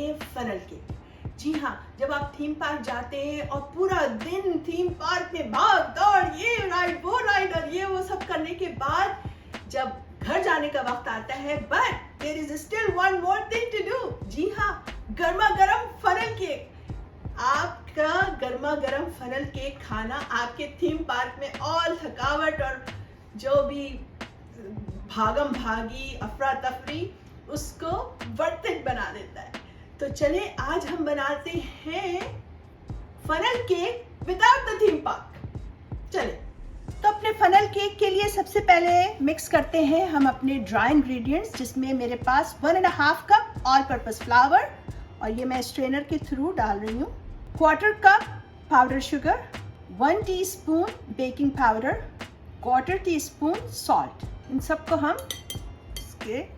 हैं funnel cake. जी हाँ, जब आप थीम पार्क जाते हैं और पूरा दिन थीम पार्क में भाग दौड़, ये राइड वो राइड और ये वो सब करने के बाद जब घर जाने का वक्त आता है, but there is still one more thing to do. जी हाँ, गर्मा गर्म फनल केक। आपका गर्मा गर्म फनल केक खाना आपके थीम पार्क में ऑल थकावट और जो भी भागम भागी अफरा तफरी उसको वर्थ इट बना देता है। तो चले आज हम बनाते हैं funnel cake without the theme park. चले, तो अपने फनल केक के लिए सबसे पहले मिक्स करते हैं हम अपने ड्राई इंग्रेडिएंट्स, जिसमें मेरे पास 1.5 कप ऑल पर्पस फ्लावर और ये मैं स्ट्रेनर के थ्रू डाल रही हूँ। 1/4 cup powder sugar, 1 teaspoon baking powder, 1/4 teaspoon salt. इन सबको हम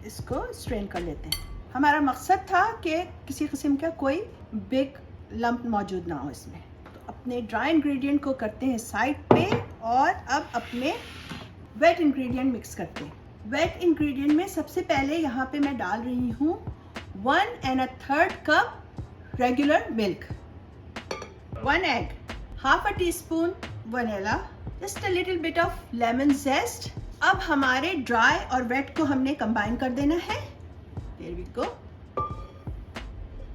इसको स्ट्रेन कर लेते हैं। हमारा मकसद था कि किसी किस्म का कोई बिग लंप मौजूद ना हो इसमें। तो अपने ड्राई इंग्रेडिएंट को करते हैं साइड पे और अब अपने वेट इंग्रेडिएंट मिक्स करते हैं। वेट इंग्रेडिएंट में सबसे पहले यहाँ पे मैं डाल रही हूँ 1 1/3 cup regular milk, 1 egg, 1/2 teaspoon vanilla, just a little bit of lemon zest. अब हमारे ड्राई और वेट को हमने कंबाइन कर देना है। There we go.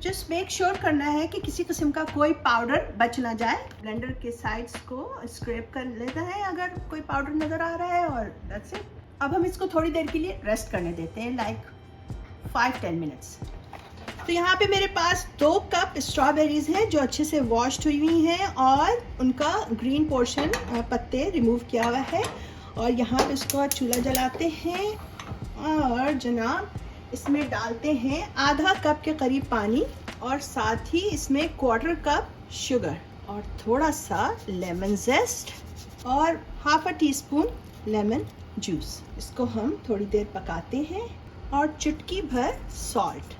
Just make sure करना है कि किसी किस्म का कोई पाउडर बच ना जाए। ब्लेंडर के साइड्स को स्क्रैप कर लेना है अगर कोई पाउडर नजर आ रहा है और that's it. अब हम इसको थोड़ी देर के लिए रेस्ट करने देते हैं, like 5-10 मिनट्स। तो यहाँ पे मेरे पास 2 कप स्ट्रॉबेरीज हैं जो अच्छे से वॉश्ड हुई हैं और उनका ग्रीन पोर्शन पत्ते रिमूव किया हुआ है। और यहाँ पे इसको चूल्हा जलाते हैं और जनाब इसमें डालते हैं आधा कप के करीब पानी और साथ ही इसमें 1/4 कप शुगर और थोड़ा सा लेमन जेस्ट और 1/2 टीस्पून लेमन जूस। इसको हम थोड़ी देर पकाते हैं और चुटकी भर सॉल्ट,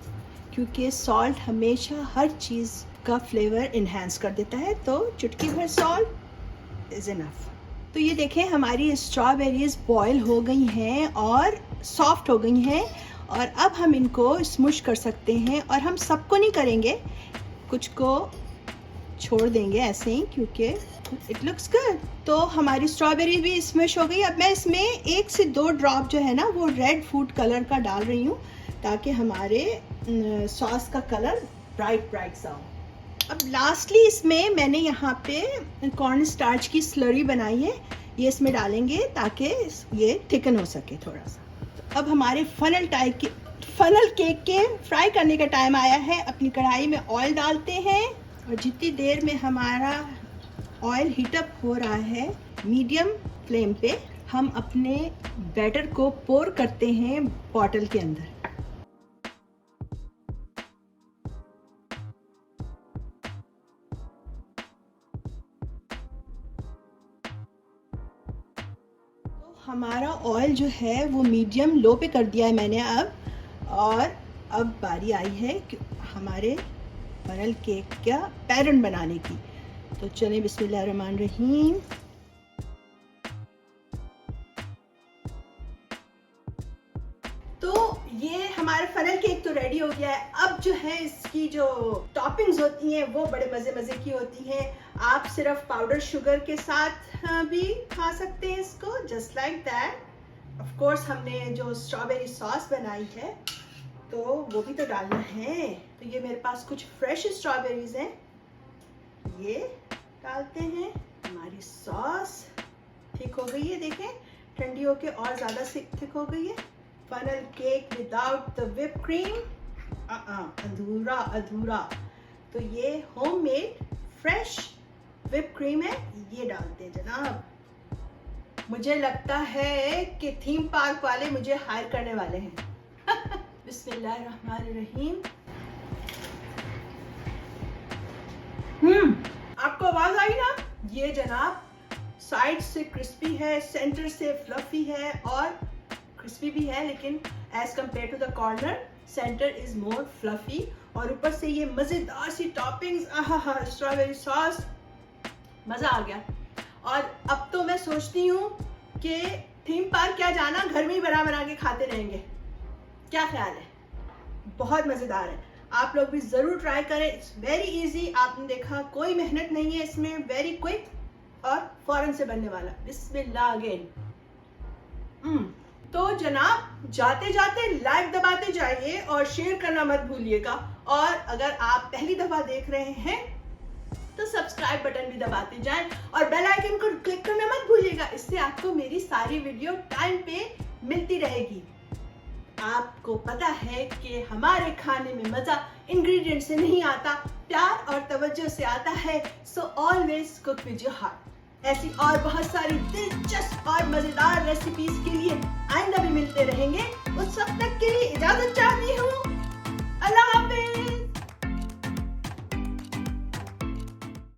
क्योंकि सॉल्ट हमेशा हर चीज़ का फ्लेवर इन्हेंस कर देता है, तो चुटकी भर सॉल्ट इज़ इनफ। तो ये देखें हमारी स्ट्रॉबेरीज बॉयल हो गई हैं और सॉफ्ट हो गई हैं और अब हम इनको स्मुश कर सकते हैं। और हम सबको नहीं करेंगे, कुछ को छोड़ देंगे ऐसे ही क्योंकि इट लुक्स गुड। तो हमारी स्ट्रॉबेरी भी स्मुश हो गई। अब मैं इसमें 1 से 2 ड्रॉप जो है ना वो रेड फूड कलर का डाल रही हूँ ताकि हमारे सॉस का कलर ब्राइट सा हो। अब लास्टली इसमें मैंने यहाँ पे कॉर्न स्टार्च की स्लरी बनाई है, ये इसमें डालेंगे ताकि ये थिकन हो सके थोड़ा सा। अब हमारे फनल केक के फ्राई करने का टाइम आया है। अपनी कढ़ाई में ऑयल डालते हैं और जितनी देर में हमारा ऑयल हीटअप हो रहा है मीडियम फ्लेम पे हम अपने बैटर को पोर करते हैं बॉटल के अंदर। हमारा ऑयल जो है वो मीडियम लो पे कर दिया है मैंने अब, और अब बारी आई है कि हमारे फनल केक का पैटर्न बनाने की। तो चलें बिस्मिल्लाहिर्रहमानिर्रहीम। तो ये हमारा फनल केक तो रेडी हो गया है। अब जो है इसकी जो टॉपिंग्स होती हैं वो बड़े मज़े की होती हैं। आप सिर्फ पाउडर शुगर के साथ भी खा सकते हैं इसको, just like that. Of course हमने जो स्ट्रॉबेरी सॉस बनाई है तो वो भी तो डालना है। तो ये मेरे पास कुछ फ्रेश स्ट्रॉबेरीज हैं, ये डालते हैं। हमारी सॉस थिक हो गई है, देखें ठंडी होके और ज़्यादा थिक हो गई है। Funnel cake without the whip cream अधूरा। तो ये होममेड फ्रेश व्हिप क्रीम है, ये डालते हैं जनाब। मुझे लगता है कि थीम पार्क वाले मुझे हायर करने वाले हैं। बिस्मिल्लाहिर्रहमानिर्रहीम। आपको आवाज आई ना? ये जनाब साइड से क्रिस्पी है, सेंटर से फ्लफी है और क्रिस्पी भी है, लेकिन as compared to the corner centre is more fluffy. और ऊपर से ये मजेदार सी टॉपिंग्स, स्ट्रॉबेरी सॉस, मजा आ गया। और अब तो मैं सोचती हूँ कि थीम पार्क क्या जाना, घर में ही बना के खाते रहेंगे। क्या ख्याल है? बहुत मजेदार है। आप लोग भी जरूर ट्राई करें। इट्स वेरी इजी, आपने देखा कोई मेहनत नहीं है इसमें, वेरी क्विक और फौरन से बनने वाला। बिस्मिल्लाह अगेन। तो जनाब जाते जाते लाइक दबाते जाइए और शेयर करना मत भूलिएगा। और अगर आप पहली दफा देख रहे हैं तो सब्सक्राइब बटन भी दबाते जाएं और बेल आइकन को क्लिक करना मत भूलिएगा। इससे आपको मेरी सारी वीडियो टाइम पे मिलती रहेगी। आपको पता है कि हमारे खाने में मजा इंग्रेडिएंट से नहीं आता, प्यार और तवज्जो से आता है। So always cook with your heart. ऐसी और बहुत सारी दिलचस्प और मजेदार रेसिपीज